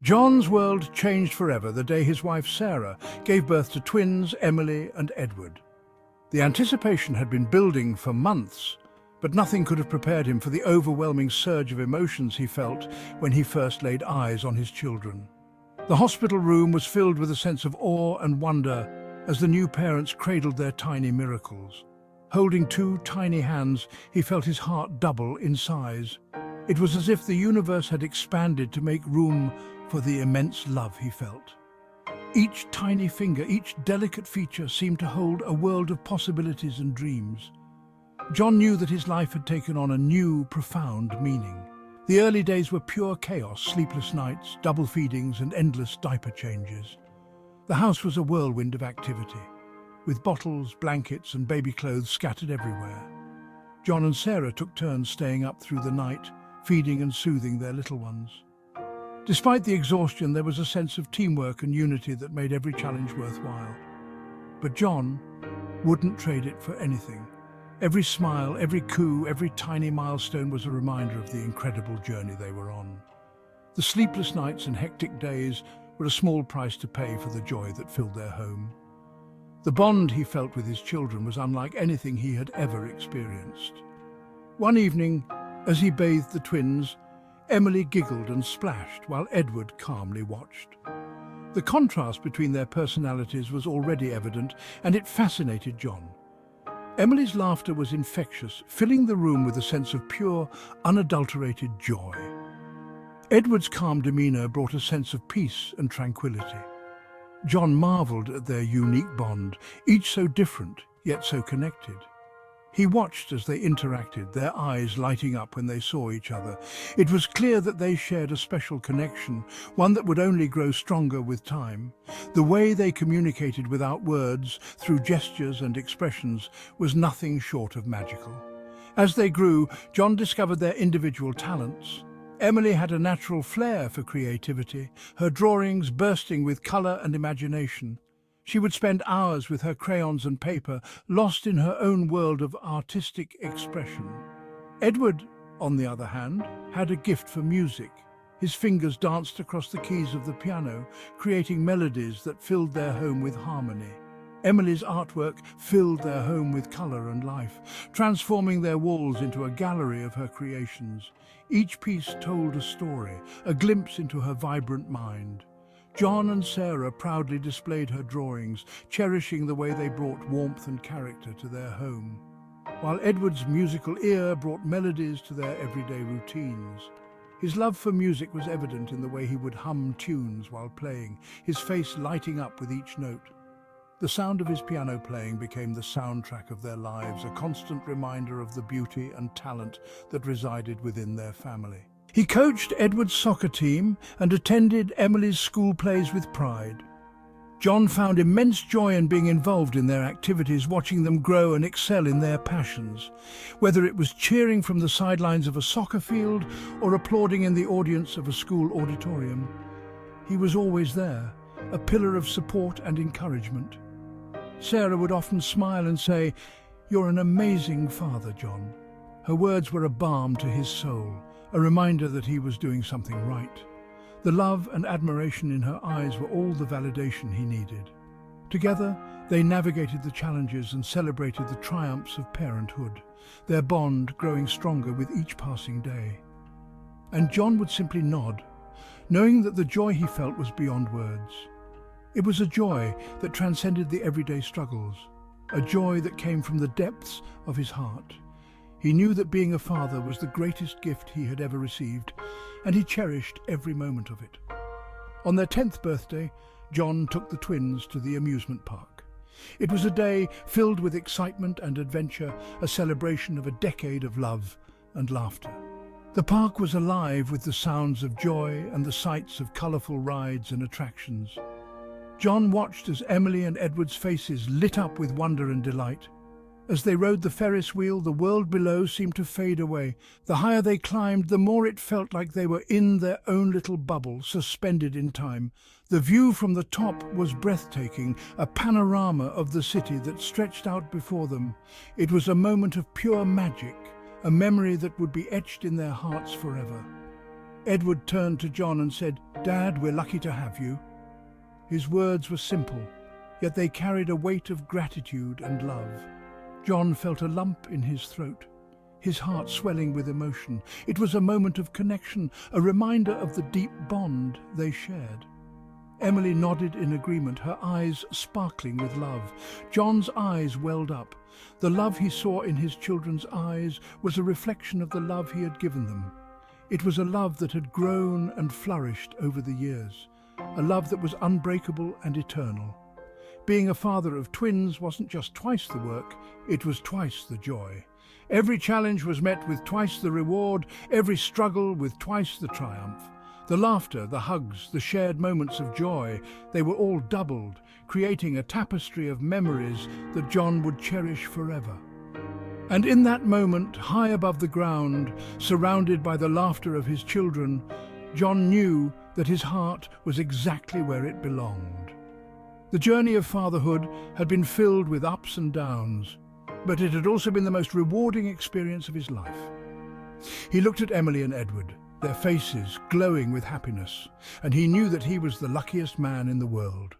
John's world changed forever the day his wife Sarah gave birth to twins Emily and Edward. The anticipation had been building for months, but nothing could have prepared him for the overwhelming surge of emotions he felt when he first laid eyes on his children. The hospital room was filled with a sense of awe and wonder as the new parents cradled their tiny miracles. Holding two tiny hands, he felt his heart double in size. It was as if the universe had expanded to make room for the immense love he felt. Each tiny finger, each delicate feature seemed to hold a world of possibilities and dreams. John knew that his life had taken on a new, profound meaning. The early days were pure chaos, sleepless nights, double feedings, and endless diaper changes. The house was a whirlwind of activity, with bottles, blankets, and baby clothes scattered everywhere. John and Sarah took turns staying up through the night, feeding and soothing their little ones. Despite the exhaustion, there was a sense of teamwork and unity that made every challenge worthwhile. But John wouldn't trade it for anything. Every smile, every coo, every tiny milestone was a reminder of the incredible journey they were on. The sleepless nights and hectic days were a small price to pay for the joy that filled their home. The bond he felt with his children was unlike anything he had ever experienced. One evening, as he bathed the twins, Emily giggled and splashed while Edward calmly watched. The contrast between their personalities was already evident, and it fascinated John. Emily's laughter was infectious, filling the room with a sense of pure, unadulterated joy. Edward's calm demeanor brought a sense of peace and tranquility. John marveled at their unique bond, each so different, yet so connected. He watched as they interacted, their eyes lighting up when they saw each other. It was clear that they shared a special connection, one that would only grow stronger with time. The way they communicated without words, through gestures and expressions, was nothing short of magical. As they grew, John discovered their individual talents. Emily had a natural flair for creativity, her drawings bursting with colour and imagination. She would spend hours with her crayons and paper, lost in her own world of artistic expression. Edward, on the other hand, had a gift for music. His fingers danced across the keys of the piano, creating melodies that filled their home with harmony. Emily's artwork filled their home with colour and life, transforming their walls into a gallery of her creations. Each piece told a story, a glimpse into her vibrant mind. John and Sarah proudly displayed her drawings, cherishing the way they brought warmth and character to their home, while Edward's musical ear brought melodies to their everyday routines. His love for music was evident in the way he would hum tunes while playing, his face lighting up with each note. The sound of his piano playing became the soundtrack of their lives, a constant reminder of the beauty and talent that resided within their family. He coached Edward's soccer team and attended Emily's school plays with pride. John found immense joy in being involved in their activities, watching them grow and excel in their passions. Whether it was cheering from the sidelines of a soccer field or applauding in the audience of a school auditorium, he was always there, a pillar of support and encouragement. Sarah would often smile and say, "You're an amazing father, John." Her words were a balm to his soul, a reminder that he was doing something right. The love and admiration in her eyes were all the validation he needed. Together, they navigated the challenges and celebrated the triumphs of parenthood, their bond growing stronger with each passing day. And John would simply nod, knowing that the joy he felt was beyond words. It was a joy that transcended the everyday struggles, a joy that came from the depths of his heart. He knew that being a father was the greatest gift he had ever received, and he cherished every moment of it. On their 10th birthday, John took the twins to the amusement park. It was a day filled with excitement and adventure, a celebration of a decade of love and laughter. The park was alive with the sounds of joy and the sights of colourful rides and attractions. John watched as Emily and Edward's faces lit up with wonder and delight. As they rode the Ferris wheel, the world below seemed to fade away. The higher they climbed, the more it felt like they were in their own little bubble, suspended in time. The view from the top was breathtaking, a panorama of the city that stretched out before them. It was a moment of pure magic, a memory that would be etched in their hearts forever. Edward turned to John and said, "Dad, we're lucky to have you." His words were simple, yet they carried a weight of gratitude and love. John felt a lump in his throat, his heart swelling with emotion. It was a moment of connection, a reminder of the deep bond they shared. Emily nodded in agreement, her eyes sparkling with love. John's eyes welled up. The love he saw in his children's eyes was a reflection of the love he had given them. It was a love that had grown and flourished over the years, a love that was unbreakable and eternal. Being a father of twins wasn't just twice the work, it was twice the joy. Every challenge was met with twice the reward, every struggle with twice the triumph. The laughter, the hugs, the shared moments of joy, they were all doubled, creating a tapestry of memories that John would cherish forever. And in that moment, high above the ground, surrounded by the laughter of his children, John knew that his heart was exactly where it belonged. The journey of fatherhood had been filled with ups and downs, but it had also been the most rewarding experience of his life. He looked at Emily and Edward, their faces glowing with happiness, and he knew that he was the luckiest man in the world.